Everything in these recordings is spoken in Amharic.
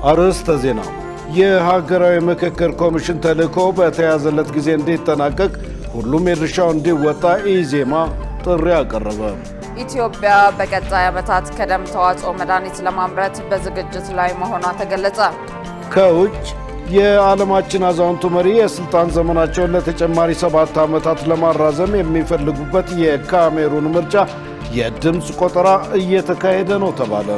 አርዕስተ ዜና የሀገራዊ ምክክር ኮሚሽን ተልእኮ በተያዘለት ጊዜ እንዲጠናቀቅ ሁሉም የድርሻውን እንዲወጣ ኢዜማ ጥሪ አቀረበ። ኢትዮጵያ በቀጣይ ዓመታት ከደም ተዋጽኦ መድኃኒት ለማምረት በዝግጅት ላይ መሆኗ ተገለጸ። ከውጭ የዓለማችን አዛውንቱ መሪ የስልጣን ዘመናቸውን ለተጨማሪ 7 ዓመታት ለማራዘም የሚፈልጉበት የካሜሩን ምርጫ የድምጽ ቆጠራ እየተካሄደ ነው ተባለ።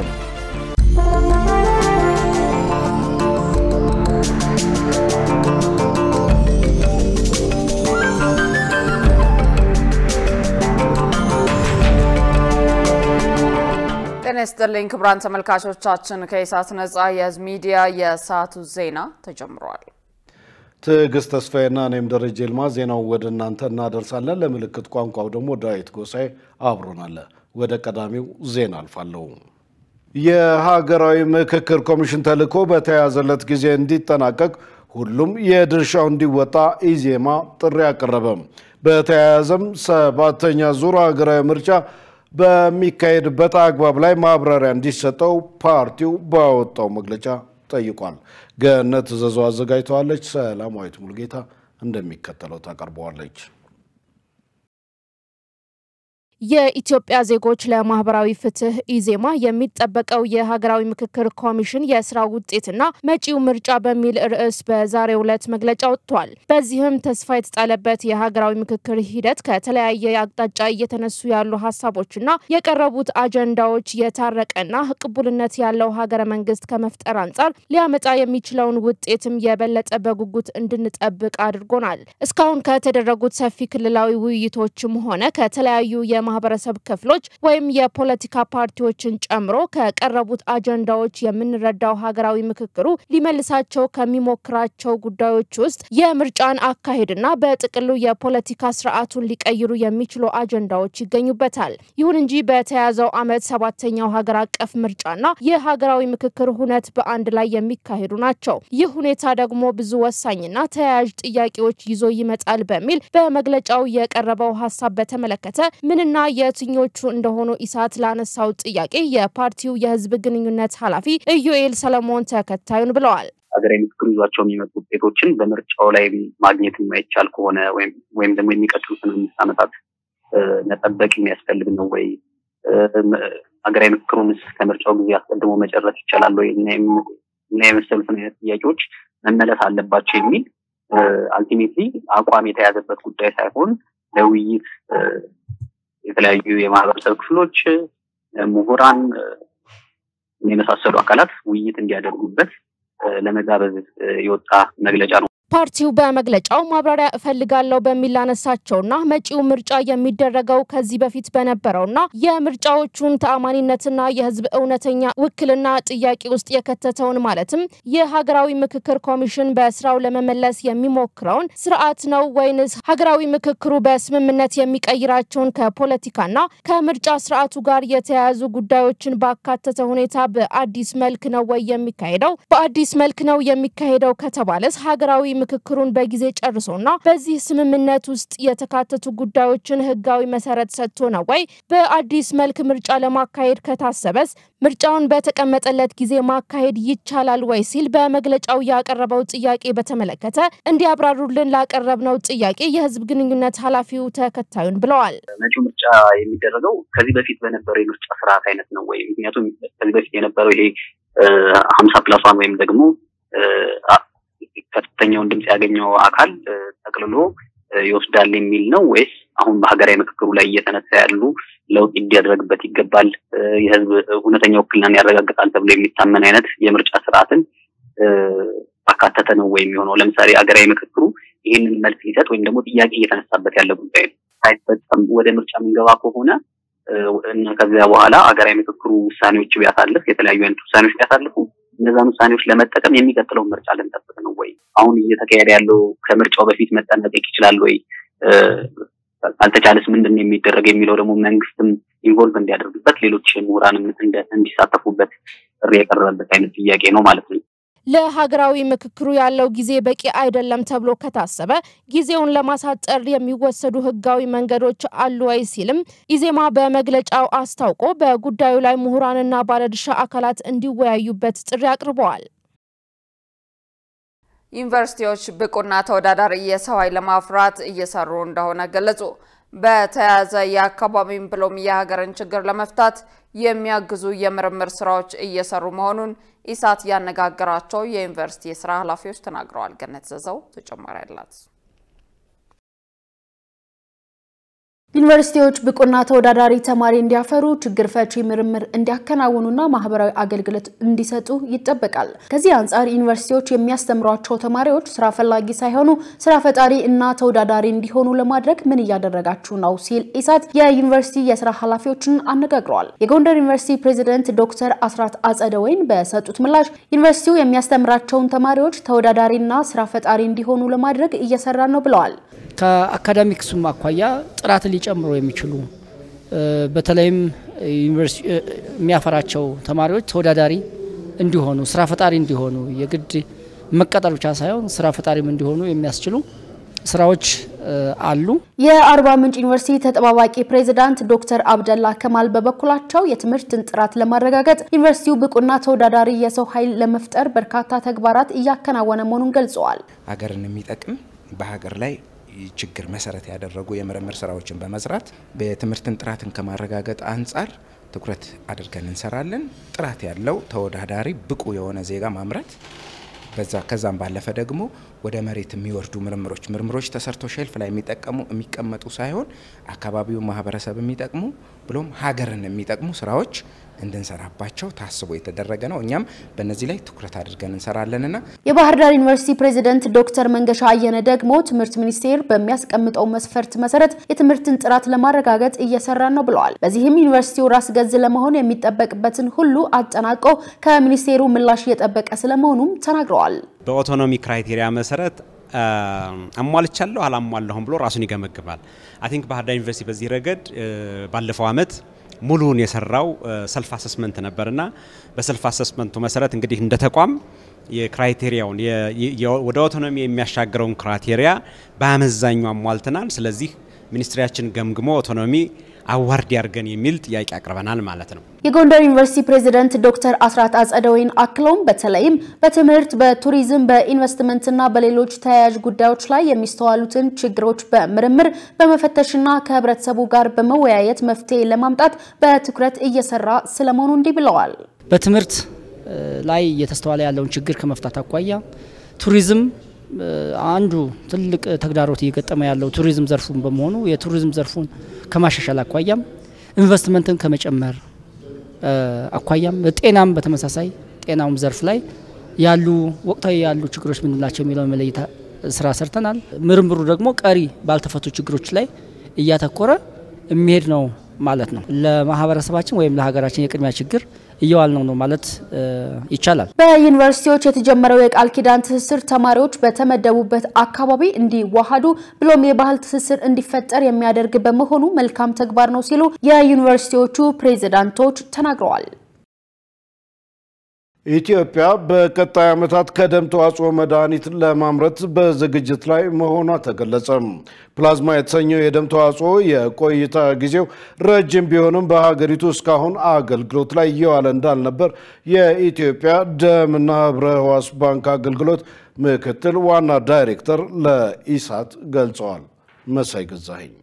ጤናስጥልኝ ክብራን ተመልካቾቻችን ከኢሳት ነጻ የህዝብ ሚዲያ የሰዓቱ ዜና ተጀምሯል። ትዕግስት ተስፋዬና እኔም ደረጀ ይልማ ዜናው ወደ እናንተ እናደርሳለን። ለምልክት ቋንቋው ደግሞ ዳዊት ጎሳይ አብሮናል። ወደ ቀዳሚው ዜና አልፋለሁ። የሀገራዊ ምክክር ኮሚሽን ተልእኮ በተያዘለት ጊዜ እንዲጠናቀቅ ሁሉም የድርሻው እንዲወጣ ኢዜማ ጥሪ አቀረበ። በተያያዘም 7ኛ ዙር ሀገራዊ ምርጫ በሚካሄድበት አግባብ ላይ ማብራሪያ እንዲሰጠው ፓርቲው ባወጣው መግለጫ ጠይቋል። ገነት ዘዞ አዘጋጅተዋለች። ሰላማዊት ሙልጌታ እንደሚከተለው ታቀርበዋለች። የኢትዮጵያ ዜጎች ለማህበራዊ ፍትህ ኢዜማ የሚጠበቀው የሀገራዊ ምክክር ኮሚሽን የስራ ውጤትና መጪው ምርጫ በሚል ርዕስ በዛሬው ዕለት መግለጫ ወጥቷል። በዚህም ተስፋ የተጣለበት የሀገራዊ ምክክር ሂደት ከተለያየ አቅጣጫ እየተነሱ ያሉ ሐሳቦችና የቀረቡት አጀንዳዎች የታረቀና ቅቡልነት ያለው ሀገረ መንግስት ከመፍጠር አንፃር ሊያመጣ የሚችለውን ውጤትም የበለጠ በጉጉት እንድንጠብቅ አድርጎናል። እስካሁን ከተደረጉት ሰፊ ክልላዊ ውይይቶችም ሆነ ከተለያዩ ማህበረሰብ ክፍሎች ወይም የፖለቲካ ፓርቲዎችን ጨምሮ ከቀረቡት አጀንዳዎች የምንረዳው ሀገራዊ ምክክሩ ሊመልሳቸው ከሚሞክራቸው ጉዳዮች ውስጥ የምርጫን አካሄድና በጥቅሉ የፖለቲካ ስርዓቱን ሊቀይሩ የሚችሉ አጀንዳዎች ይገኙበታል። ይሁን እንጂ በተያዘው ዓመት 7ኛው ሀገር አቀፍ ምርጫና የሀገራዊ ምክክር ሁነት በአንድ ላይ የሚካሄዱ ናቸው። ይህ ሁኔታ ደግሞ ብዙ ወሳኝና ተያያዥ ጥያቄዎች ይዞ ይመጣል በሚል በመግለጫው የቀረበው ሐሳብ በተመለከተ ምንና የትኞቹ እንደሆኑ ኢሳት ላነሳው ጥያቄ የፓርቲው የህዝብ ግንኙነት ኃላፊ ኢዩኤል ሰለሞን ተከታዩን ብለዋል። ሀገራዊ ምክክሩ ይዟቸው የሚመጡ ውጤቶችን በምርጫው ላይ ማግኘት የማይቻል ከሆነ ወይም ደግሞ የሚቀጥሉትን 5 ዓመታት መጠበቅ የሚያስፈልግ ነው ወይ? ሀገራዊ ምክክሩን ከምርጫው ጊዜ አስቀድሞ መጨረስ ይቻላል ወይ? እና የመሰሉትን አይነት ጥያቄዎች መመለስ አለባቸው የሚል አልቲሜትሊ አቋም የተያዘበት ጉዳይ ሳይሆን ለውይይት የተለያዩ የማህበረሰብ ክፍሎች ምሁራን የመሳሰሉ አካላት ውይይት እንዲያደርጉበት ለመጋበዝ የወጣ መግለጫ ነው። ፓርቲው በመግለጫው ማብራሪያ እፈልጋለሁ በሚል አነሳቸውና መጪው ምርጫ የሚደረገው ከዚህ በፊት በነበረውና የምርጫዎቹን ተአማኒነትና የህዝብ እውነተኛ ውክልና ጥያቄ ውስጥ የከተተውን ማለትም የሀገራዊ ምክክር ኮሚሽን በስራው ለመመለስ የሚሞክረውን ስርዓት ነው ወይንስ ሀገራዊ ምክክሩ በስምምነት የሚቀይራቸውን ከፖለቲካና ከምርጫ ስርዓቱ ጋር የተያያዙ ጉዳዮችን ባካተተ ሁኔታ በአዲስ መልክ ነው ወይ የሚካሄደው? በአዲስ መልክ ነው የሚካሄደው ከተባለስ ሀገራዊ ምክክሩን በጊዜ ጨርሶና በዚህ ስምምነት ውስጥ የተካተቱ ጉዳዮችን ህጋዊ መሰረት ሰጥቶ ነው ወይ? በአዲስ መልክ ምርጫ ለማካሄድ ከታሰበስ ምርጫውን በተቀመጠለት ጊዜ ማካሄድ ይቻላል ወይ ሲል በመግለጫው ያቀረበው ጥያቄ በተመለከተ እንዲያብራሩልን ላቀረብነው ጥያቄ የህዝብ ግንኙነት ኃላፊው ተከታዩን ብለዋል። መጪው ምርጫ የሚደረገው ከዚህ በፊት በነበረው የምርጫ ስርዓት አይነት ነው ወይ? ምክንያቱም ከዚህ በፊት የነበረው ይሄ 50+1 ወይም ደግሞ ከፍተኛውን ድምጽ ያገኘው አካል ተቀልሎ ይወስዳል የሚል ነው ወይስ አሁን በሀገራዊ ምክክሩ ላይ እየተነሳ ያሉ ለውጥ እንዲያደርግበት ይገባል የህዝብ እውነተኛ ውክልናን ያረጋግጣል ተብሎ የሚታመን አይነት የምርጫ ስርዓትን አካተተ ነው ወይ የሚሆነው? ለምሳሌ ሀገራዊ ምክክሩ ይሄንን መልስ ሊሰጥ ወይም ደግሞ ጥያቄ እየተነሳበት ያለ ጉዳይ ነው ሳይፈጸም ወደ ምርጫ መንገባ ከሆነ እና ከዚያ በኋላ ሀገራዊ ምክክሩ ውሳኔዎች ቢያሳልፍ የተለያዩ አይነት ውሳኔዎች ቢያሳልፉ እነዛን ውሳኔዎች ለመጠቀም የሚቀጥለው ምርጫ ልንጠብቅ ነው ወይ? አሁን እየተካሄደ ያለው ከምርጫው በፊት መጠናቀቅ ይችላል ወይ? አልተቻለስ ምንድነው የሚደረግ የሚለው ደግሞ መንግስትም ኢንቮልቭ እንዲያደርግበት ሌሎች ምሁራንም እንዲሳተፉበት ጥሪ የቀረበበት አይነት ጥያቄ ነው ማለት ነው። ለሀገራዊ ምክክሩ ያለው ጊዜ በቂ አይደለም ተብሎ ከታሰበ ጊዜውን ለማሳጠር የሚወሰዱ ህጋዊ መንገዶች አሉ ወይ ሲልም ኢዜማ በመግለጫው አስታውቆ በጉዳዩ ላይ ምሁራንና ባለድርሻ አካላት እንዲወያዩበት ጥሪ አቅርበዋል። ዩኒቨርሲቲዎች ብቁና ተወዳዳሪ የሰው ኃይል ለማፍራት እየሰሩ እንደሆነ ገለጹ። በተያያዘ የአካባቢን ብሎም የሀገርን ችግር ለመፍታት የሚያግዙ የምርምር ስራዎች እየሰሩ መሆኑን ኢሳት ያነጋገራቸው የዩኒቨርሲቲ የሥራ ኃላፊዎች ተናግረዋል። ገነት ዘዘው ተጨማሪ አላት። ዩኒቨርሲቲዎች ብቁና ተወዳዳሪ ተማሪ እንዲያፈሩ ችግር ፈቺ ምርምር እንዲያከናውኑና ማህበራዊ አገልግሎት እንዲሰጡ ይጠበቃል። ከዚህ አንፃር ዩኒቨርሲቲዎች የሚያስተምሯቸው ተማሪዎች ስራ ፈላጊ ሳይሆኑ ስራ ፈጣሪ እና ተወዳዳሪ እንዲሆኑ ለማድረግ ምን እያደረጋችሁ ነው ሲል ኢሳት የዩኒቨርሲቲ የሥራ ኃላፊዎችን አነጋግሯል። የጎንደር ዩኒቨርሲቲ ፕሬዝዳንት ዶክተር አስራት አጸደወይን በሰጡት ምላሽ ዩኒቨርሲቲው የሚያስተምራቸውን ተማሪዎች ተወዳዳሪና ስራ ፈጣሪ እንዲሆኑ ለማድረግ እየሰራ ነው ብለዋል። ከአካዳሚክሱ አኳያ ጥራት ሊጨምሩ የሚችሉ በተለይም ዩኒቨርሲቲ የሚያፈራቸው ተማሪዎች ተወዳዳሪ እንዲሆኑ ስራ ፈጣሪ እንዲሆኑ የግድ መቀጠር ብቻ ሳይሆን ስራ ፈጣሪም እንዲሆኑ የሚያስችሉ ስራዎች አሉ። የአርባ ምንጭ ዩኒቨርሲቲ ተጠባባቂ ፕሬዝዳንት ዶክተር አብደላ ከማል በበኩላቸው የትምህርትን ጥራት ለማረጋገጥ ዩኒቨርሲቲው ብቁና ተወዳዳሪ የሰው ኃይል ለመፍጠር በርካታ ተግባራት እያከናወነ መሆኑን ገልጸዋል። ሀገርን የሚጠቅም በሀገር ላይ ችግር መሰረት ያደረጉ የምርምር ስራዎችን በመስራት በትምህርትን ጥራትን ከማረጋገጥ አንፃር ትኩረት አድርገን እንሰራለን። ጥራት ያለው ተወዳዳሪ ብቁ የሆነ ዜጋ ማምረት ከዛም ባለፈ ደግሞ ወደ መሬት የሚወርዱ ምርምሮች ተሰርቶ ሼልፍ ላይ የሚቀመጡ ሳይሆን አካባቢው ማህበረሰብ የሚጠቅሙ ብሎም ሀገርን የሚጠቅሙ ስራዎች እንድንሰራባቸው ታስቦ የተደረገ ነው። እኛም በእነዚህ ላይ ትኩረት አድርገን እንሰራለንና የባህር ዳር ዩኒቨርሲቲ ፕሬዝዳንት ዶክተር መንገሻ አየነ ደግሞ ትምህርት ሚኒስቴር በሚያስቀምጠው መስፈርት መሰረት የትምህርትን ጥራት ለማረጋገጥ እየሰራ ነው ብለዋል። በዚህም ዩኒቨርሲቲው ራስ ገዝ ለመሆን የሚጠበቅበትን ሁሉ አጠናቆ ከሚኒስቴሩ ምላሽ እየጠበቀ ስለመሆኑም ተናግረዋል። በኦቶኖሚ ክራይቴሪያ መሰረት አሟልቻለሁ አላሟለሁም ብሎ ራሱን ይገመግማል። አይ ቲንክ ባህር ዳር ዩኒቨርሲቲ በዚህ ረገድ ባለፈው አመት ሙሉን የሰራው ሰልፍ አሰስመንት ነበርና በሰልፍ አሰስመንቱ መሰረት እንግዲህ እንደ ተቋም የክራይቴሪያውን ወደ አውቶኖሚ የሚያሻግረውን ክራይቴሪያ በአመዛኙ አሟልተናል። ስለዚህ ሚኒስትሪያችን ገምግሞ አውቶኖሚ አዋርድ ያርገን የሚል ጥያቄ አቅርበናል ማለት ነው። የጎንደር ዩኒቨርሲቲ ፕሬዝዳንት ዶክተር አስራት አጸደወይን አክሎም በተለይም በትምህርት በቱሪዝም በኢንቨስትመንትና በሌሎች ተያያዥ ጉዳዮች ላይ የሚስተዋሉትን ችግሮች በምርምር በመፈተሽና ከህብረተሰቡ ጋር በመወያየት መፍትሄ ለማምጣት በትኩረት እየሰራ ስለመሆኑ እንዲህ ብለዋል። በትምህርት ላይ እየተስተዋለ ያለውን ችግር ከመፍታት አኳያ ቱሪዝም አንዱ ትልቅ ተግዳሮት እየገጠመ ያለው ቱሪዝም ዘርፉን በመሆኑ የቱሪዝም ዘርፉን ከማሻሻል አኳያም ኢንቨስትመንትን ከመጨመር አኳያም ጤናም በተመሳሳይ ጤናውም ዘርፍ ላይ ያሉ ወቅታዊ ያሉ ችግሮች ምን ናቸው የሚለው መለየት ስራ ሰርተናል። ምርምሩ ደግሞ ቀሪ ባልተፈቱ ችግሮች ላይ እያተኮረ የሚሄድ ነው ማለት ነው። ለማህበረሰባችን ወይም ለሀገራችን የቅድሚያ ችግር እየዋልነው ነው ማለት ይቻላል። በዩኒቨርሲቲዎች የተጀመረው የቃል ኪዳን ትስስር ተማሪዎች በተመደቡበት አካባቢ እንዲዋሃዱ ብሎም የባህል ትስስር እንዲፈጠር የሚያደርግ በመሆኑ መልካም ተግባር ነው ሲሉ የዩኒቨርሲቲዎቹ ፕሬዝዳንቶች ተናግረዋል። ኢትዮጵያ በቀጣይ ዓመታት ከደም ተዋጽኦ መድኃኒት ለማምረት በዝግጅት ላይ መሆኗ ተገለጸ። ፕላዝማ የተሰኘው የደም ተዋጽኦ የቆይታ ጊዜው ረጅም ቢሆንም በሀገሪቱ እስካሁን አገልግሎት ላይ እየዋለ እንዳልነበር የኢትዮጵያ ደምና ህብረ ህዋስ ባንክ አገልግሎት ምክትል ዋና ዳይሬክተር ለኢሳት ገልጸዋል። መሳይ ገዛኸኝ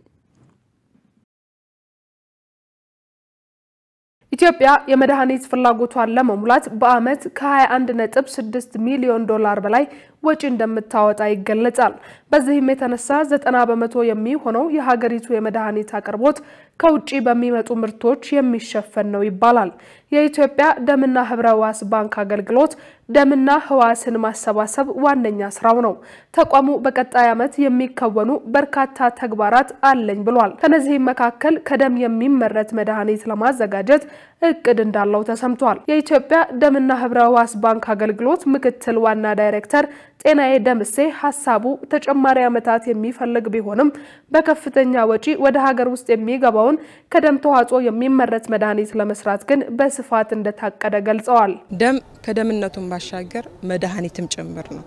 ኢትዮጵያ የመድኃኒት ፍላጎቷን ለመሙላት በአመት ከ21.6 ሚሊዮን ዶላር በላይ ወጪ እንደምታወጣ ይገለጻል። በዚህም የተነሳ 90% የሚሆነው የሀገሪቱ የመድኃኒት አቅርቦት ከውጪ በሚመጡ ምርቶች የሚሸፈን ነው ይባላል። የኢትዮጵያ ደምና ህብረ ህዋስ ባንክ አገልግሎት ደምና ህዋስን ማሰባሰብ ዋነኛ ስራው ነው። ተቋሙ በቀጣይ ዓመት የሚከወኑ በርካታ ተግባራት አለኝ ብሏል። ከነዚህም መካከል ከደም የሚመረት መድኃኒት ለማዘጋጀት እቅድ እንዳለው ተሰምቷል። የኢትዮጵያ ደምና ህብረ ህዋስ ባንክ አገልግሎት ምክትል ዋና ዳይሬክተር ጤናዬ ደምሴ ሐሳቡ ተጨማሪ ዓመታት የሚፈልግ ቢሆንም በከፍተኛ ወጪ ወደ ሀገር ውስጥ የሚገባውን ከደም ተዋጽኦ የሚመረት መድኃኒት ለመስራት ግን በስፋት እንደታቀደ ገልጸዋል። ደም ከደምነቱም ባሻገር መድኃኒትም ጭምር ነው።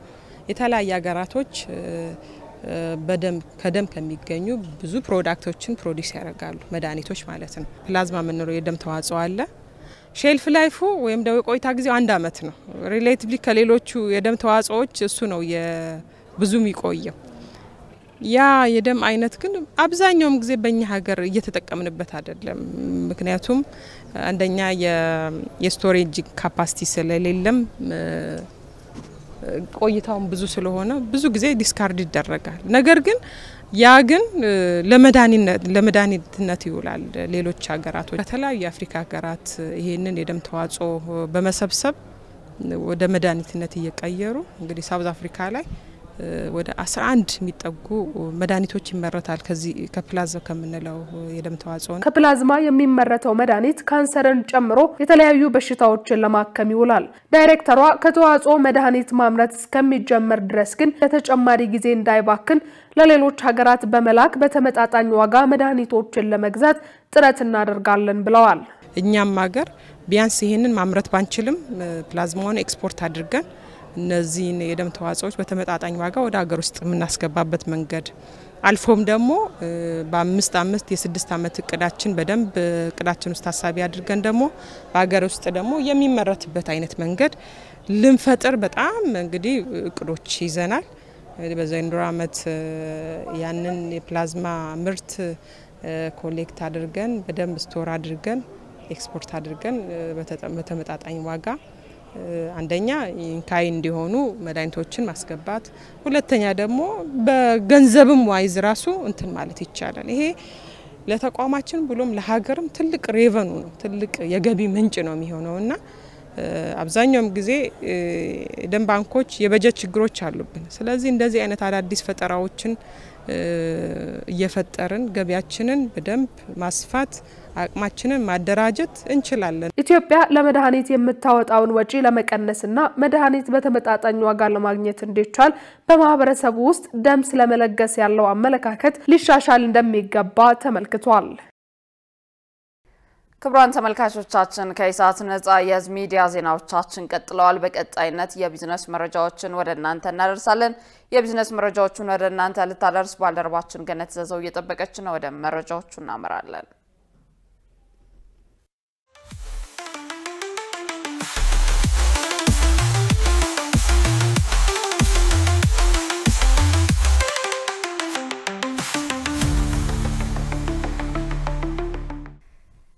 የተለያየ ሀገራቶች ከደም ከሚገኙ ብዙ ፕሮዳክቶችን ፕሮዲዩስ ያደርጋሉ፣ መድኃኒቶች ማለት ነው። ፕላዝማ ምንለው የደም ተዋጽኦ አለ። ሼልፍ ላይፉ ወይም ደግሞ የቆይታ ጊዜው 1 አመት ነው። ሪሌቲቭሊ ከሌሎቹ የደም ተዋጽኦዎች እሱ ነው ብዙም ይቆየው። ያ የደም አይነት ግን አብዛኛውም ጊዜ በእኛ ሀገር እየተጠቀምንበት አይደለም። ምክንያቱም አንደኛ የስቶሬጅ ካፓሲቲ ስለሌለም ቆይታውን ብዙ ስለሆነ ብዙ ጊዜ ዲስካርድ ይደረጋል። ነገር ግን ያ ግን ለመድኃኒትነት ይውላል። ሌሎች ሀገራቶች ከተለያዩ የአፍሪካ ሀገራት ይሄንን የደም ተዋጽኦ በመሰብሰብ ወደ መድኃኒትነት እየቀየሩ እንግዲህ ሳውዝ አፍሪካ ላይ ወደ 11 የሚጠጉ መድኃኒቶች ይመረታል ከዚህ ከፕላዝማ ከምንለው የደም ተዋጽኦ። ከፕላዝማ የሚመረተው መድኃኒት ካንሰርን ጨምሮ የተለያዩ በሽታዎችን ለማከም ይውላል። ዳይሬክተሯ ከተዋጽኦ መድኃኒት ማምረት እስከሚጀመር ድረስ ግን ለተጨማሪ ጊዜ እንዳይባክን ለሌሎች ሀገራት በመላክ በተመጣጣኝ ዋጋ መድኃኒቶችን ለመግዛት ጥረት እናደርጋለን ብለዋል። እኛም ሀገር ቢያንስ ይሄንን ማምረት ባንችልም ፕላዝማውን ኤክስፖርት አድርገን እነዚህን የደም ተዋጽኦች በተመጣጣኝ ዋጋ ወደ ሀገር ውስጥ የምናስገባበት መንገድ አልፎም ደግሞ በ5 ዓመት የ6 ዓመት እቅዳችን በደንብ እቅዳችን ውስጥ ታሳቢ አድርገን ደግሞ በሀገር ውስጥ ደግሞ የሚመረትበት አይነት መንገድ ልንፈጥር በጣም እንግዲህ እቅዶች ይዘናል። በዘንድሮ ዓመት ያንን የፕላዝማ ምርት ኮሌክት አድርገን በደንብ ስቶር አድርገን ኤክስፖርት አድርገን በተመጣጣኝ ዋጋ አንደኛ ኢንካይ እንዲሆኑ መድኃኒቶችን ማስገባት፣ ሁለተኛ ደግሞ በገንዘብም ዋይዝ ራሱ እንትን ማለት ይቻላል። ይሄ ለተቋማችን ብሎም ለሀገርም ትልቅ ሬቨኑ ነው፣ ትልቅ የገቢ ምንጭ ነው የሚሆነውና አብዛኛውም ጊዜ ደም ባንኮች የበጀት ችግሮች አሉብን። ስለዚህ እንደዚህ አይነት አዳዲስ ፈጠራዎችን እየፈጠርን ገቢያችንን በደንብ ማስፋት አቅማችንን ማደራጀት እንችላለን። ኢትዮጵያ ለመድኃኒት የምታወጣውን ወጪ ለመቀነስና መድኃኒት በተመጣጣኝ ዋጋ ለማግኘት እንዲቻል በማህበረሰቡ ውስጥ ደም ስለመለገስ ያለው አመለካከት ሊሻሻል እንደሚገባ ተመልክቷል። ክቡራን ተመልካቾቻችን ከኢሳት ነጻ የህዝብ ሚዲያ ዜናዎቻችን ቀጥለዋል። በቀጣይነት የቢዝነስ መረጃዎችን ወደ እናንተ እናደርሳለን። የቢዝነስ መረጃዎችን ወደ እናንተ ልታደርስ ባልደረባችን ገነት ዘዘው እየጠበቀች ነው። ወደ መረጃዎቹ እናመራለን።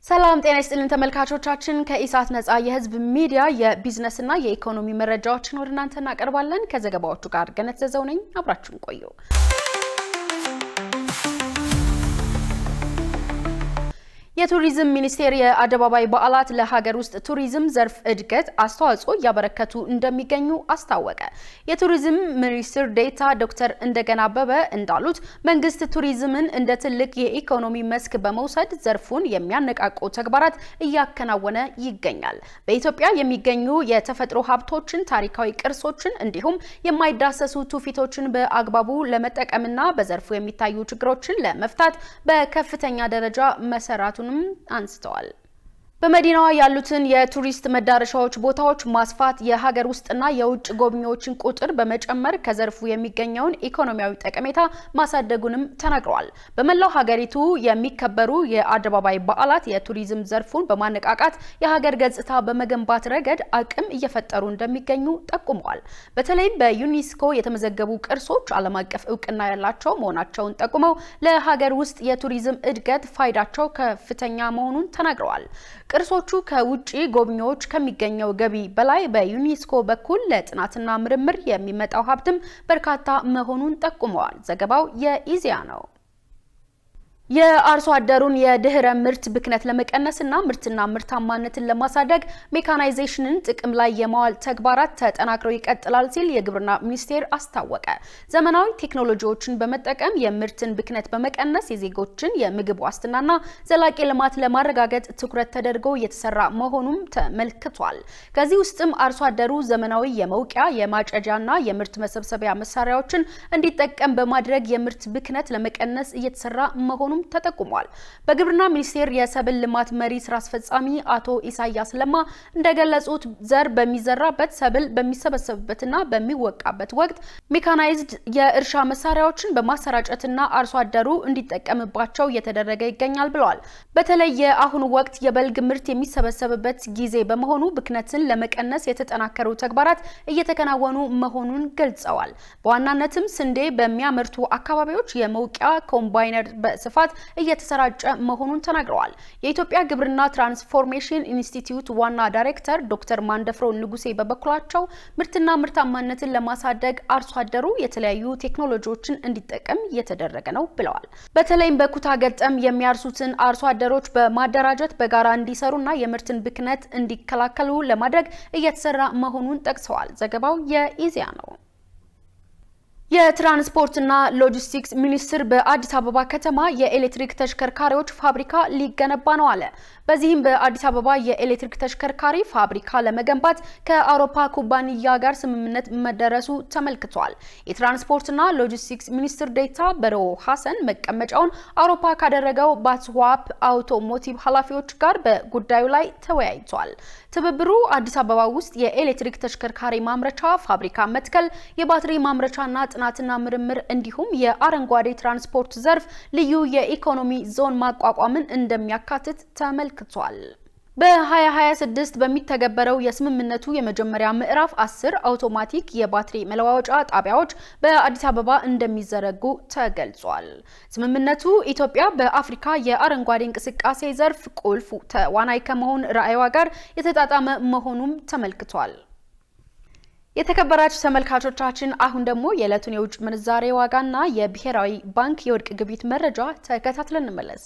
ሰላም ጤና ይስጥልን ተመልካቾቻችን ከኢሳት ነጻ የህዝብ ሚዲያ የቢዝነስና የኢኮኖሚ መረጃዎችን ወደ እናንተ እናቀርባለን። ከዘገባዎቹ ጋር ገነት ዘዘው ነኝ። አብራችሁን ቆዩ። የቱሪዝም ሚኒስቴር የአደባባይ በዓላት ለሀገር ውስጥ ቱሪዝም ዘርፍ እድገት አስተዋጽኦ ያበረከቱ እንደሚገኙ አስታወቀ። የቱሪዝም ሚኒስትር ዴታ ዶክተር እንደገና አበበ እንዳሉት መንግስት ቱሪዝምን እንደ ትልቅ የኢኮኖሚ መስክ በመውሰድ ዘርፉን የሚያነቃቁ ተግባራት እያከናወነ ይገኛል። በኢትዮጵያ የሚገኙ የተፈጥሮ ሀብቶችን፣ ታሪካዊ ቅርሶችን እንዲሁም የማይዳሰሱ ትውፊቶችን በአግባቡ ለመጠቀምና በዘርፉ የሚታዩ ችግሮችን ለመፍታት በከፍተኛ ደረጃ መሰራቱ አንስተዋል። በመዲናዋ ያሉትን የቱሪስት መዳረሻዎች ቦታዎች ማስፋት የሀገር ውስጥና የውጭ ጎብኚዎችን ቁጥር በመጨመር ከዘርፉ የሚገኘውን ኢኮኖሚያዊ ጠቀሜታ ማሳደጉንም ተናግረዋል። በመላው ሀገሪቱ የሚከበሩ የአደባባይ በዓላት የቱሪዝም ዘርፉን በማነቃቃት የሀገር ገጽታ በመገንባት ረገድ አቅም እየፈጠሩ እንደሚገኙ ጠቁመዋል። በተለይም በዩኔስኮ የተመዘገቡ ቅርሶች ዓለም አቀፍ እውቅና ያላቸው መሆናቸውን ጠቁመው ለሀገር ውስጥ የቱሪዝም እድገት ፋይዳቸው ከፍተኛ መሆኑን ተናግረዋል። ቅርሶቹ ከውጪ ጎብኚዎች ከሚገኘው ገቢ በላይ በዩኔስኮ በኩል ለጥናትና ምርምር የሚመጣው ሀብትም በርካታ መሆኑን ጠቁመዋል። ዘገባው የኢዜአ ነው። የአርሶ አደሩን የድህረ ምርት ብክነት ለመቀነስና ምርትና ምርታማነትን ለማሳደግ ሜካናይዜሽንን ጥቅም ላይ የማዋል ተግባራት ተጠናክረው ይቀጥላል ሲል የግብርና ሚኒስቴር አስታወቀ። ዘመናዊ ቴክኖሎጂዎችን በመጠቀም የምርትን ብክነት በመቀነስ የዜጎችን የምግብ ዋስትናና ዘላቂ ልማት ለማረጋገጥ ትኩረት ተደርጎ እየተሰራ መሆኑም ተመልክቷል። ከዚህ ውስጥም አርሶ አደሩ ዘመናዊ የመውቂያ የማጨጃና የምርት መሰብሰቢያ መሳሪያዎችን እንዲጠቀም በማድረግ የምርት ብክነት ለመቀነስ እየተሰራ መሆኑ መሆኑም ተጠቁሟል። በግብርና ሚኒስቴር የሰብል ልማት መሪ ስራ አስፈጻሚ አቶ ኢሳያስ ለማ እንደገለጹት ዘር በሚዘራበት ሰብል በሚሰበሰብበትና በሚወቃበት ወቅት ሜካናይዝድ የእርሻ መሳሪያዎችን በማሰራጨትና አርሶ አደሩ እንዲጠቀምባቸው እየተደረገ ይገኛል ብለዋል። በተለይ የአሁኑ ወቅት የበልግ ምርት የሚሰበሰብበት ጊዜ በመሆኑ ብክነትን ለመቀነስ የተጠናከሩ ተግባራት እየተከናወኑ መሆኑን ገልጸዋል። በዋናነትም ስንዴ በሚያመርቱ አካባቢዎች የመውቂያ ኮምባይነር በስፋት እየተሰራጨ መሆኑን ተናግረዋል። የኢትዮጵያ ግብርና ትራንስፎርሜሽን ኢንስቲትዩት ዋና ዳይሬክተር ዶክተር ማንደፍሮ ንጉሴ በበኩላቸው ምርትና ምርታማነትን ለማሳደግ አርሶ አደሩ የተለያዩ ቴክኖሎጂዎችን እንዲጠቀም እየተደረገ ነው ብለዋል። በተለይም በኩታ ገጠም የሚያርሱትን አርሶ አደሮች በማደራጀት በጋራ እንዲሰሩና የምርትን ብክነት እንዲከላከሉ ለማድረግ እየተሰራ መሆኑን ጠቅሰዋል። ዘገባው የኢዜአ ነው። የትራንስፖርትና ሎጂስቲክስ ሚኒስቴር በአዲስ አበባ ከተማ የኤሌክትሪክ ተሽከርካሪዎች ፋብሪካ ሊገነባ ነው አለ። በዚህም በአዲስ አበባ የኤሌክትሪክ ተሽከርካሪ ፋብሪካ ለመገንባት ከአውሮፓ ኩባንያ ጋር ስምምነት መደረሱ ተመልክቷል። የትራንስፖርትና ሎጂስቲክስ ሚኒስትር ዴኤታ በረኦ ሐሰን መቀመጫውን አውሮፓ ካደረገው ባትስዋፕ አውቶሞቲቭ ኃላፊዎች ጋር በጉዳዩ ላይ ተወያይቷል። ትብብሩ አዲስ አበባ ውስጥ የኤሌክትሪክ ተሽከርካሪ ማምረቻ ፋብሪካ መትከል፣ የባትሪ ማምረቻና ጥናትና ምርምር እንዲሁም የአረንጓዴ ትራንስፖርት ዘርፍ ልዩ የኢኮኖሚ ዞን ማቋቋምን እንደሚያካትት ተመልክቷል። በ2026 በሚተገበረው የስምምነቱ የመጀመሪያ ምዕራፍ 10 አውቶማቲክ የባትሪ መለዋወጫ ጣቢያዎች በአዲስ አበባ እንደሚዘረጉ ተገልጿል። ስምምነቱ ኢትዮጵያ በአፍሪካ የአረንጓዴ እንቅስቃሴ ዘርፍ ቁልፍ ተዋናይ ከመሆን ራዕይዋ ጋር የተጣጣመ መሆኑም ተመልክቷል። የተከበራችሁ ተመልካቾቻችን አሁን ደግሞ የዕለቱን የውጭ ምንዛሬ ዋጋና የብሔራዊ ባንክ የወርቅ ግብይት መረጃ ተከታትለን እንመለስ።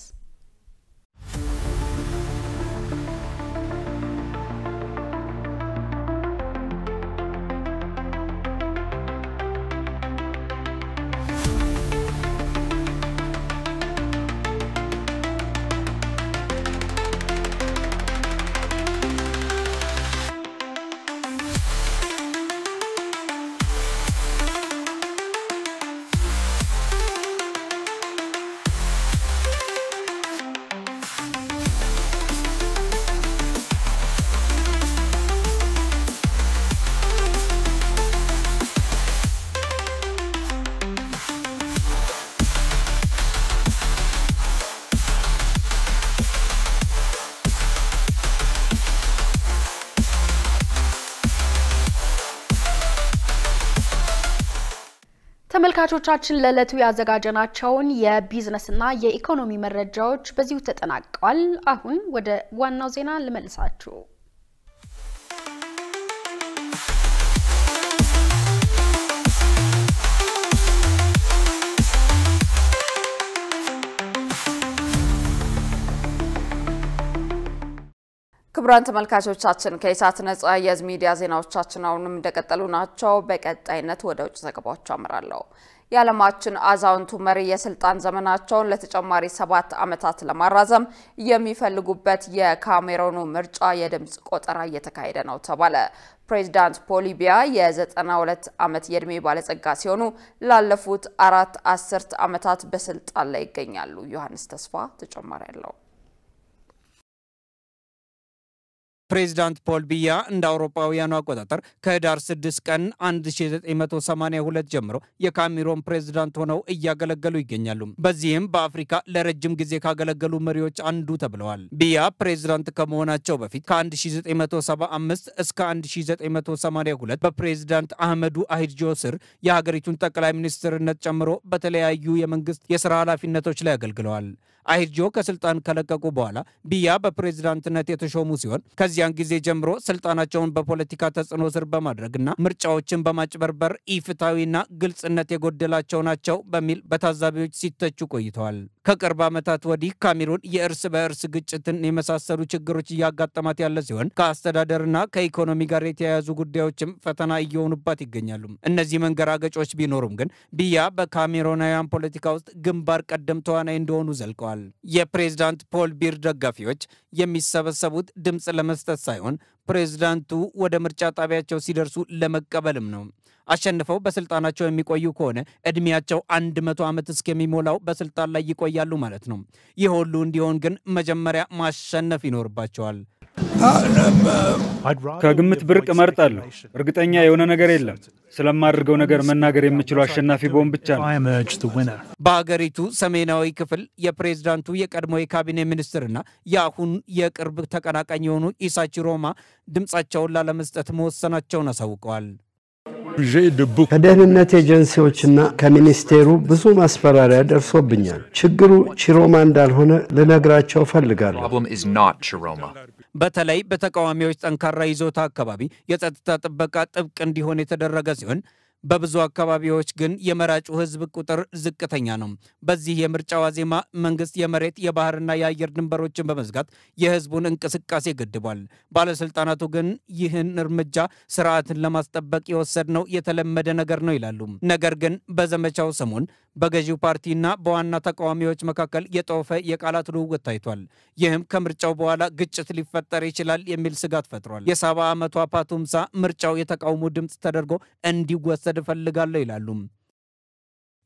ተመልካቾቻችን ለዕለቱ ያዘጋጀናቸውን የቢዝነስና የኢኮኖሚ መረጃዎች በዚሁ ተጠናቀዋል። አሁን ወደ ዋናው ዜና ልመልሳችሁ። ክቡራን ተመልካቾቻችን ከኢሳት ነጻ የህዝብ ሚዲያ ዜናዎቻችን አሁንም እንደቀጠሉ ናቸው። በቀጣይነት ወደ ውጭ ዘገባዎች አምራለሁ። የዓለማችን አዛውንቱ መሪ የስልጣን ዘመናቸውን ለተጨማሪ 7 ዓመታት ለማራዘም የሚፈልጉበት የካሜሮኑ ምርጫ የድምጽ ቆጠራ እየተካሄደ ነው ተባለ። ፕሬዝዳንት ፖል ቢያ የ92 ዓመት የዕድሜ ባለጸጋ ሲሆኑ ላለፉት 4 አስርት ዓመታት በስልጣን ላይ ይገኛሉ። ዮሐንስ ተስፋ ተጨማሪ ያለው ፕሬዝዳንት ፖል ቢያ እንደ አውሮፓውያኑ አቆጣጠር ከህዳር 6 ቀን 1982 ጀምሮ የካሜሮን ፕሬዝዳንት ሆነው እያገለገሉ ይገኛሉ። በዚህም በአፍሪካ ለረጅም ጊዜ ካገለገሉ መሪዎች አንዱ ተብለዋል። ቢያ ፕሬዝዳንት ከመሆናቸው በፊት ከ1975 እስከ 1982 በፕሬዝዳንት አህመዱ አሂድጆ ስር የሀገሪቱን ጠቅላይ ሚኒስትርነት ጨምሮ በተለያዩ የመንግስት የሥራ ኃላፊነቶች ላይ አገልግለዋል። አሂድጆ ከስልጣን ከለቀቁ በኋላ ቢያ በፕሬዝዳንትነት የተሾሙ ሲሆን ከዚያን ጊዜ ጀምሮ ስልጣናቸውን በፖለቲካ ተጽዕኖ ስር በማድረግና ምርጫዎችን በማጭበርበር ኢፍትሐዊና ግልጽነት የጎደላቸው ናቸው በሚል በታዛቢዎች ሲተቹ ቆይተዋል። ከቅርብ ዓመታት ወዲህ ካሜሩን የእርስ በእርስ ግጭትን የመሳሰሉ ችግሮች እያጋጠማት ያለ ሲሆን ከአስተዳደርና ከኢኮኖሚ ጋር የተያያዙ ጉዳዮችም ፈተና እየሆኑባት ይገኛሉ። እነዚህ መንገራገጮች ቢኖሩም ግን ቢያ በካሜሮናውያን ፖለቲካ ውስጥ ግንባር ቀደም ተዋናይ እንደሆኑ ዘልቀዋል። የፕሬዝዳንት ፖል ቢር ደጋፊዎች የሚሰበሰቡት ድምጽ ለመስጠት ሳይሆን ፕሬዝዳንቱ ወደ ምርጫ ጣቢያቸው ሲደርሱ ለመቀበልም ነው። አሸንፈው በስልጣናቸው የሚቆዩ ከሆነ እድሜያቸው 100 ዓመት እስከሚሞላው በስልጣን ላይ ይቆያሉ ማለት ነው። ይህ ሁሉ እንዲሆን ግን መጀመሪያ ማሸነፍ ይኖርባቸዋል። ከግምት ብርቅ እመርጣለሁ። እርግጠኛ የሆነ ነገር የለም። ስለማድርገው ነገር መናገር የምችለው አሸናፊ በሆን ብቻ ነው። በሀገሪቱ ሰሜናዊ ክፍል የፕሬዝዳንቱ የቀድሞ የካቢኔ ሚኒስትርና የአሁን የቅርብ ተቀናቃኝ የሆኑ ኢሳች ሮማ ድምጻቸውን ላለመስጠት መወሰናቸውን አሳውቀዋል። ከደህንነት ኤጀንሲዎችና ከሚኒስቴሩ ብዙ ማስፈራሪያ ደርሶብኛል። ችግሩ ቺሮማ እንዳልሆነ ልነግራቸው ፈልጋለሁ። በተለይ በተቃዋሚዎች ጠንካራ ይዞታ አካባቢ የጸጥታ ጥበቃ ጥብቅ እንዲሆን የተደረገ ሲሆን በብዙ አካባቢዎች ግን የመራጩ ህዝብ ቁጥር ዝቅተኛ ነው። በዚህ የምርጫ ዋዜማ መንግስት የመሬት የባህርና የአየር ድንበሮችን በመዝጋት የህዝቡን እንቅስቃሴ ገድቧል። ባለስልጣናቱ ግን ይህን እርምጃ ስርዓትን ለማስጠበቅ የወሰድነው የተለመደ ነገር ነው ይላሉ። ነገር ግን በዘመቻው ሰሞን በገዢው ፓርቲና በዋና ተቃዋሚዎች መካከል የጦፈ የቃላት ልውውጥ ታይቷል። ይህም ከምርጫው በኋላ ግጭት ሊፈጠር ይችላል የሚል ስጋት ፈጥሯል። የ70 ዓመቷ ፓቱምሳ ምርጫው የተቃውሞ ድምጽ ተደርጎ እንዲወሰድ ፈልጋለሁ ይላሉ።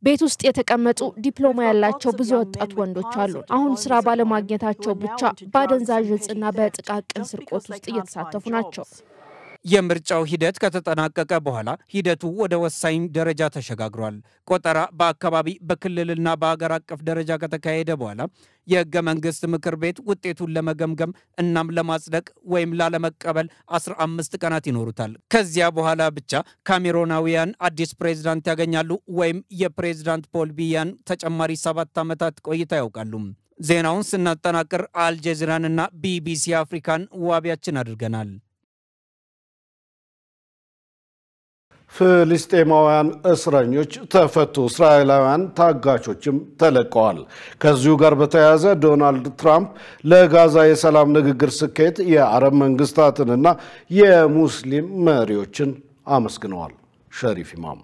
ቤት ውስጥ የተቀመጡ ዲፕሎማ ያላቸው ብዙ ወጣት ወንዶች አሉ። አሁን ስራ ባለማግኘታቸው ብቻ በአደንዛዥ ዕፅና በጥቃቅን ስርቆት ውስጥ እየተሳተፉ ናቸው። የምርጫው ሂደት ከተጠናቀቀ በኋላ ሂደቱ ወደ ወሳኝ ደረጃ ተሸጋግሯል። ቆጠራ በአካባቢ በክልልና በአገር አቀፍ ደረጃ ከተካሄደ በኋላ የህገ መንግስት ምክር ቤት ውጤቱን ለመገምገም እናም ለማጽደቅ ወይም ላለመቀበል 15 ቀናት ይኖሩታል። ከዚያ በኋላ ብቻ ካሜሮናውያን አዲስ ፕሬዝዳንት ያገኛሉ ወይም የፕሬዝዳንት ፖል ቢያን ተጨማሪ 7 ዓመታት ቆይታ ያውቃሉ። ዜናውን ስናጠናቅር አልጀዚራንና ቢቢሲ አፍሪካን ዋቢያችን አድርገናል። ፍልስጤማውያን እስረኞች ተፈቱ፣ እስራኤላውያን ታጋቾችም ተለቀዋል። ከዚሁ ጋር በተያያዘ ዶናልድ ትራምፕ ለጋዛ የሰላም ንግግር ስኬት የአረብ መንግስታትንና የሙስሊም መሪዎችን አመስግነዋል። ሸሪፍ ኢማም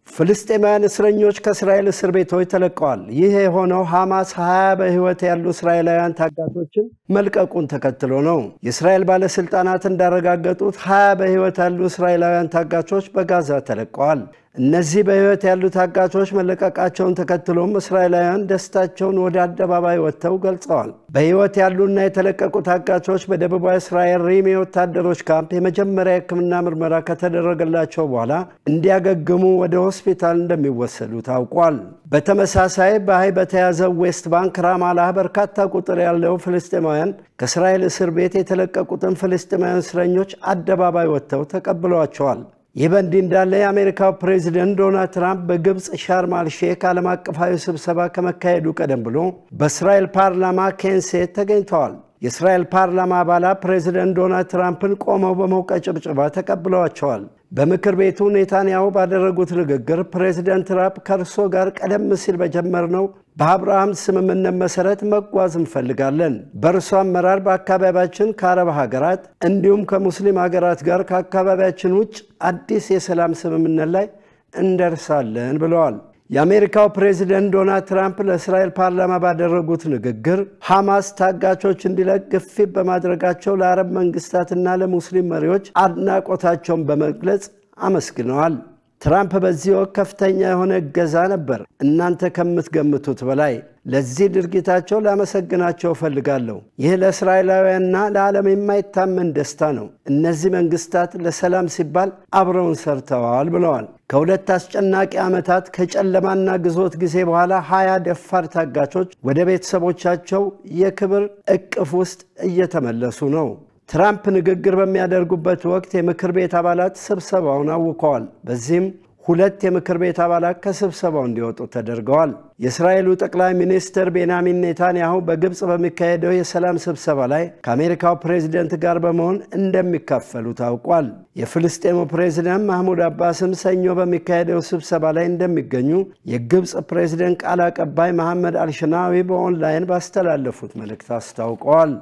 ፍልስጤማውያን እስረኞች ከእስራኤል እስር ቤቶች ተለቀዋል። ይህ የሆነው ሐማስ 20 በህይወት ያሉ እስራኤላውያን ታጋቾችን መልቀቁን ተከትሎ ነው። የእስራኤል ባለስልጣናት እንዳረጋገጡት 20 በህይወት ያሉ እስራኤላውያን ታጋቾች በጋዛ ተለቀዋል። እነዚህ በህይወት ያሉ ታጋቾች መለቀቃቸውን ተከትሎም እስራኤላውያን ደስታቸውን ወደ አደባባይ ወጥተው ገልጸዋል። በህይወት ያሉና የተለቀቁ ታጋቾች በደቡባዊ እስራኤል ሪም ወታደሮች ካምፕ የመጀመሪያ ሕክምና ምርመራ ከተደረገላቸው በኋላ እንዲያገግሙ ወደ ሆስፒታል እንደሚወሰዱ ታውቋል። በተመሳሳይ በተያዘው ዌስት ባንክ ራማላህ በርካታ ቁጥር ያለው ፍልስጤማውያን ከእስራኤል እስር ቤት የተለቀቁትን ፍልስጤማውያን እስረኞች አደባባይ ወጥተው ተቀብለዋቸዋል። ይህ በእንዲህ እንዳለ የአሜሪካው ፕሬዚደንት ዶናልድ ትራምፕ በግብፅ ሻርም አልሼክ ዓለም አቀፋዊ ስብሰባ ከመካሄዱ ቀደም ብሎ በእስራኤል ፓርላማ ኬንሴት ተገኝተዋል። የእስራኤል ፓርላማ አባላት ፕሬዚደንት ዶናልድ ትራምፕን ቆመው በሞቀ ጭብጨባ ተቀብለዋቸዋል። በምክር ቤቱ ኔታንያሁ ባደረጉት ንግግር ፕሬዚደንት ትራምፕ ከእርሶ ጋር ቀደም ሲል በጀመርነው በአብርሃም ስምምነት መሰረት መጓዝ እንፈልጋለን። በእርሶ አመራር በአካባቢያችን ከአረብ ሀገራት እንዲሁም ከሙስሊም ሀገራት ጋር ከአካባቢያችን ውጭ አዲስ የሰላም ስምምነት ላይ እንደርሳለን ብለዋል። የአሜሪካው ፕሬዚደንት ዶናልድ ትራምፕ ለእስራኤል ፓርላማ ባደረጉት ንግግር ሐማስ ታጋቾች እንዲለቅ ግፊት በማድረጋቸው ለአረብ መንግስታትና ለሙስሊም መሪዎች አድናቆታቸውን በመግለጽ አመስግነዋል። ትራምፕ በዚህ ወቅት ከፍተኛ የሆነ እገዛ ነበር፣ እናንተ ከምትገምቱት በላይ። ለዚህ ድርጊታቸው ላመሰግናቸው ፈልጋለሁ። ይህ ለእስራኤላውያንና ለዓለም የማይታመን ደስታ ነው። እነዚህ መንግስታት ለሰላም ሲባል አብረውን ሰርተዋል ብለዋል። ከሁለት አስጨናቂ ዓመታት ከጨለማና ግዞት ጊዜ በኋላ 20 ደፋር ታጋቾች ወደ ቤተሰቦቻቸው የክብር እቅፍ ውስጥ እየተመለሱ ነው። ትራምፕ ንግግር በሚያደርጉበት ወቅት የምክር ቤት አባላት ስብሰባውን አውከዋል። በዚህም 2 የምክር ቤት አባላት ከስብሰባው እንዲወጡ ተደርገዋል። የእስራኤሉ ጠቅላይ ሚኒስትር ቤንያሚን ኔታንያሁ በግብፅ በሚካሄደው የሰላም ስብሰባ ላይ ከአሜሪካው ፕሬዝደንት ጋር በመሆን እንደሚካፈሉ ታውቋል። የፍልስጤሙ ፕሬዝደንት ማህሙድ አባስም ሰኞ በሚካሄደው ስብሰባ ላይ እንደሚገኙ የግብፅ ፕሬዝደንት ቃል አቀባይ መሐመድ አልሽናዊ በኦንላይን ባስተላለፉት መልእክት አስታውቀዋል።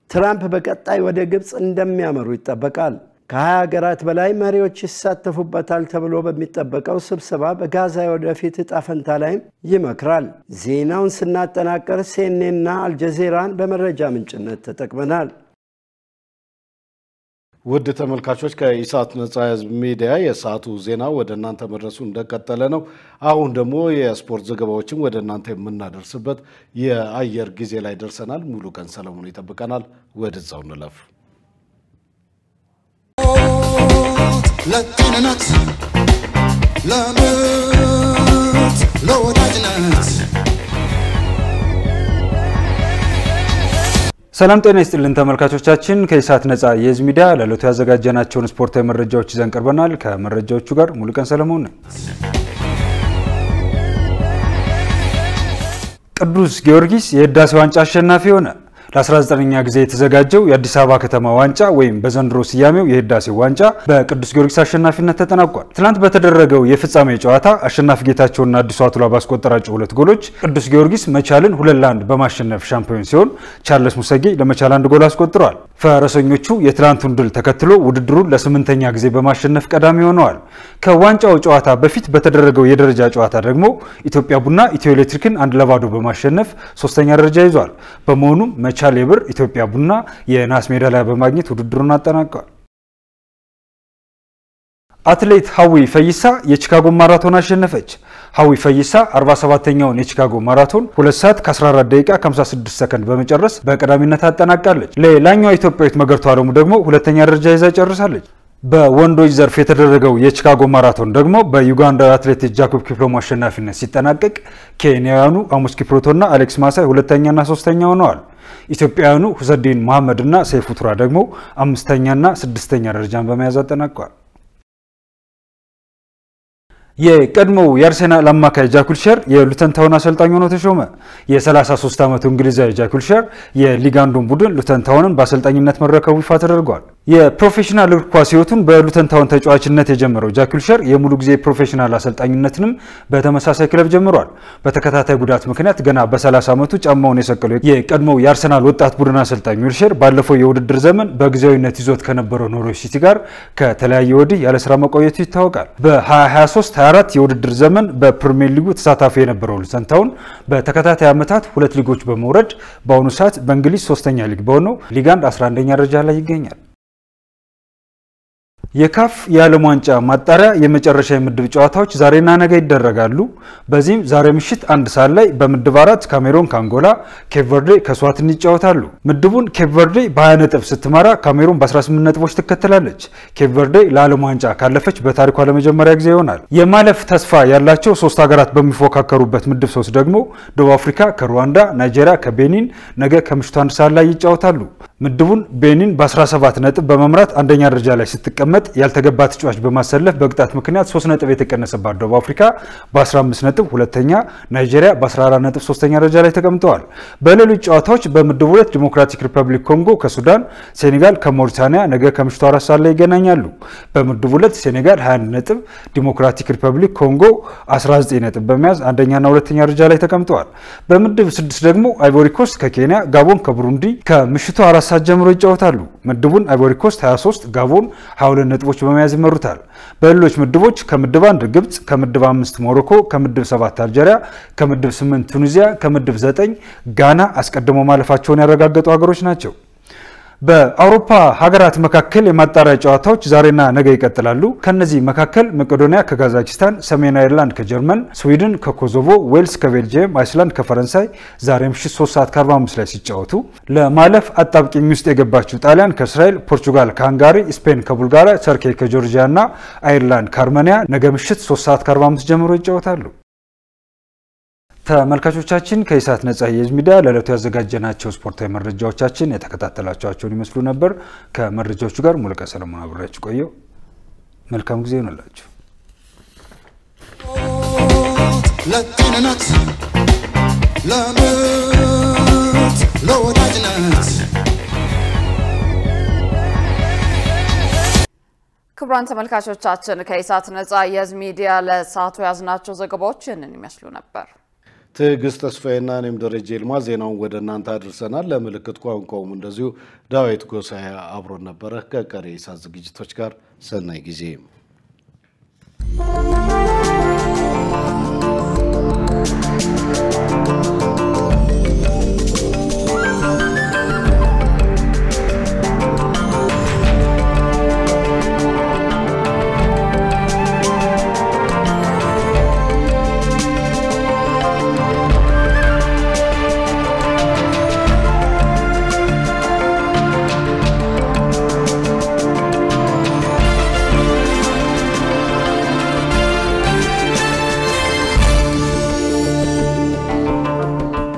ትራምፕ በቀጣይ ወደ ግብፅ እንደሚያመሩ ይጠበቃል። ከ20 ሀገራት በላይ መሪዎች ይሳተፉበታል ተብሎ በሚጠበቀው ስብሰባ በጋዛ ወደፊት ዕጣ ፈንታ ላይ ይመክራል። ዜናውን ስናጠናቀር ሲኤንኤንና አልጀዚራን በመረጃ ምንጭነት ተጠቅመናል። ውድ ተመልካቾች ከኢሳት ነጻ ህዝብ ሚዲያ የሰዓቱ ዜና ወደ እናንተ መድረሱ እንደቀጠለ ነው። አሁን ደግሞ የስፖርት ዘገባዎችን ወደ እናንተ የምናደርስበት የአየር ጊዜ ላይ ደርሰናል። ሙሉ ቀን ሰለሞን ይጠብቀናል። ወደዛው እንለፍ። ለጥንነት ለምት ለወዳጅነት ሰላም ጤና ይስጥልን ተመልካቾቻችን ከኢሳት ነጻ የህዝብ ሚዲያ ለዕለቱ ያዘጋጀናቸውን ስፖርታዊ መረጃዎች ይዘን ቀርበናል። ከመረጃዎቹ ጋር ሙሉቀን ሰለሞን ነኝ። ቅዱስ ጊዮርጊስ የህዳሴ ዋንጫ አሸናፊ ሆነ። ለ19ኛ ጊዜ የተዘጋጀው የአዲስ አበባ ከተማ ዋንጫ ወይም በዘንድሮ ስያሜው የህዳሴ ዋንጫ በቅዱስ ጊዮርጊስ አሸናፊነት ተጠናቋል። ትናንት በተደረገው የፍጻሜ ጨዋታ አሸናፊ ጌታቸውና አዲሱ አቱላ ባስቆጠራቸው 2 ጎሎች ቅዱስ ጊዮርጊስ መቻልን 2-1 በማሸነፍ ሻምፒዮን ሲሆን ቻርልስ ሙሰጌ ለመቻል 1 ጎል አስቆጥሯል። ፈረሰኞቹ የትናንቱን ድል ተከትሎ ውድድሩን ለ8ኛ ጊዜ በማሸነፍ ቀዳሚ ሆነዋል። ከዋንጫው ጨዋታ በፊት በተደረገው የደረጃ ጨዋታ ደግሞ ኢትዮጵያ ቡና ኢትዮ ኤሌክትሪክን 1-0 በማሸነፍ 3ኛ ደረጃ ይዟል። በመሆኑም መቻል የብር ኢትዮጵያ ቡና የናስ ሜዳሊያ በማግኘት ውድድሩን አጠናቀዋል። አትሌት ሀዊ ፈይሳ የቺካጎ ማራቶን አሸነፈች። ሀዊ ፈይሳ 47ኛውን የቺካጎ ማራቶን 2 ሰዓት ከ14 ደቂቃ ከ56 ሰከንድ በመጨረስ በቀዳሚነት አጠናቃለች። ሌላኛው ኢትዮጵያዊት መገርቱ አለሙ ደግሞ 2ኛ ደረጃ ይዛ ጨርሳለች። በወንዶች ዘርፍ የተደረገው የቺካጎ ማራቶን ደግሞ በዩጋንዳ አትሌት ጃኮብ ኪፕሎሞ አሸናፊነት ሲጠናቀቅ ኬንያውያኑ አሞስ ኪፕሩቶና አሌክስ ማሳይ 2ኛና 3ኛ ሆነዋል። ኢትዮጵያውያኑ ሁሰዲን መሐመድና ሰይፉ ቱራ ደግሞ 5ኛና 6ኛ ደረጃን በመያዝ አጠናቀዋል። የቀድሞው የአርሰናል አማካይ ጃክ ዊልሸር የሉተን ታውን አሰልጣኝ ሆኖ ተሾመ። የ33 ዓመቱ እንግሊዛዊ ጃክ ዊልሸር የሊግ አንዱን ቡድን ሉተን ታውንን በአሰልጣኝነት መረከቡ ይፋ ተደርጓል። የፕሮፌሽናል እግር ኳስ ህይወቱን በሉተን ታውን ተጫዋችነት የጀመረው ጃክ ዊልሸር የሙሉ ጊዜ ፕሮፌሽናል አሰልጣኝነትንም በተመሳሳይ ክለብ ጀምሯል። በተከታታይ ጉዳት ምክንያት ገና በ30 ዓመቱ ጫማውን የሰቀለው የቀድሞው የአርሰናል ወጣት ቡድን አሰልጣኝ ዊልሸር ባለፈው የውድድር ዘመን በጊዜያዊነት ይዞት ከነበረው ኖርዊች ሲቲ ጋር ከተለያየ ወዲህ ያለ ስራ መቆየቱ ይታወቃል። በ2023-24 የውድድር ዘመን በፕሪሚየር ሊጉ ተሳታፊ የነበረው ሉተን ታውን በተከታታይ ዓመታት 2 ሊጎች በመውረድ በአሁኑ ሰዓት በእንግሊዝ 3ኛ ሊግ በሆነው ሊግ 1 11ኛ ደረጃ ላይ ይገኛል። የካፍ የዓለም ዋንጫ ማጣሪያ የመጨረሻ የምድብ ጨዋታዎች ዛሬና ነገ ይደረጋሉ። በዚህም ዛሬ ምሽት 1 ሰዓት ላይ በምድብ 4 ካሜሩን ከአንጎላ፣ ኬፕ ቨርዴ ከስዋቲኒ ይጫወታሉ። ምድቡን ኬፕ ቨርዴ በ20 ነጥብ ስትመራ ካሜሩን በ18 ነጥቦች ትከተላለች። ኬፕ ቨርዴ ለዓለም ዋንጫ ካለፈች በታሪኳ ለመጀመሪያ ጊዜ ይሆናል። የማለፍ ተስፋ ያላቸው 3 ሀገራት በሚፎካከሩበት ምድብ 3 ደግሞ ደቡብ አፍሪካ ከሩዋንዳ፣ ናይጄሪያ ከቤኒን ነገ ከምሽቱ 1 ሰዓት ላይ ይጫወታሉ። ምድቡን ቤኒን በ17 ነጥብ በመምራት አንደኛ ደረጃ ላይ ስትቀመጥ ያልተገባ ተጫዋች በማሰለፍ በቅጣት ምክንያት 3 ነጥብ የተቀነሰባት ደቡብ አፍሪካ በ15 ነጥብ ሁለተኛ፣ ናይጄሪያ በ14 ነጥብ 3ኛ ደረጃ ላይ ተቀምጠዋል። በሌሎች ጨዋታዎች በምድብ 2 ዲሞክራቲክ ሪፐብሊክ ኮንጎ ከሱዳን፣ ሴኔጋል ከሞሪታኒያ ነገ ከምሽቱ 4 ሰዓት ላይ ይገናኛሉ። በምድብ 2 ሴኔጋል 21 ነጥብ፣ ዲሞክራቲክ ሪፐብሊክ ኮንጎ 19 ነጥብ በመያዝ አንደኛና ሁለተኛ ደረጃ ላይ ተቀምጠዋል። በምድብ 6 ደግሞ አይቮሪ ኮስት ከኬንያ፣ ጋቦን ከቡሩንዲ ከምሽቱ 4 ሰዓት ጀምሮ ይጫወታሉ። ምድቡን አይቮሪ ኮስት 23፣ ጋቦን 22 ነጥቦች በመያዝ ይመሩታል። በሌሎች ምድቦች ከምድብ 1 ግብጽ፣ ከምድብ 5 ሞሮኮ፣ ከምድብ 7 አልጄሪያ፣ ከምድብ 8 ቱኒዚያ፣ ከምድብ 9 ጋና አስቀድሞ ማለፋቸውን ያረጋገጡ ሀገሮች ናቸው። በአውሮፓ ሀገራት መካከል የማጣሪያ ጨዋታዎች ዛሬና ነገ ይቀጥላሉ። ከነዚህ መካከል መቄዶኒያ ከካዛክስታን፣ ሰሜን አይርላንድ ከጀርመን፣ ስዊድን ከኮሶቮ፣ ዌልስ ከቤልጂየም፣ አይስላንድ ከፈረንሳይ ዛሬ ምሽት 3 ሰዓት ከ45 ላይ ሲጫወቱ ለማለፍ አጣብቂኝ ውስጥ የገባችው ጣሊያን ከእስራኤል፣ ፖርቹጋል ከሃንጋሪ፣ ስፔን ከቡልጋሪያ፣ ተርኪ ከጆርጂያ እና አይርላንድ ከአርሜኒያ ነገ ምሽት 3 ሰዓት ከ45 ጀምሮ ይጫወታሉ። ተመልካቾቻችን ከኢሳት ነጻ የህዝብ ሚዲያ ለዕለቱ ያዘጋጀናቸው ስፖርታዊ መረጃዎቻችን የተከታተላችኋቸውን ይመስሉ ነበር። ከመረጃዎቹ ጋር ሙሉቀን ሰለሞን አብሬያችሁ ቆየሁ። መልካም ጊዜ ይሁንላችሁ። ለጥንነት ለምት ለወዳጅነት ክቡራን ተመልካቾቻችን ከኢሳት ነጻ የህዝብ ሚዲያ ለሰዓቱ ያዝናቸው ዘገባዎች ይህንን ይመስሉ ነበር። ትዕግስት ተስፋዬና እኔም ደረጀ ይልማ ዜናውን ወደ እናንተ አድርሰናል። ለምልክት ቋንቋውም እንደዚሁ ዳዊት ጎሳዬ አብሮን ነበረ። ከቀሪ ኢሳት ዝግጅቶች ጋር ሰናይ ጊዜ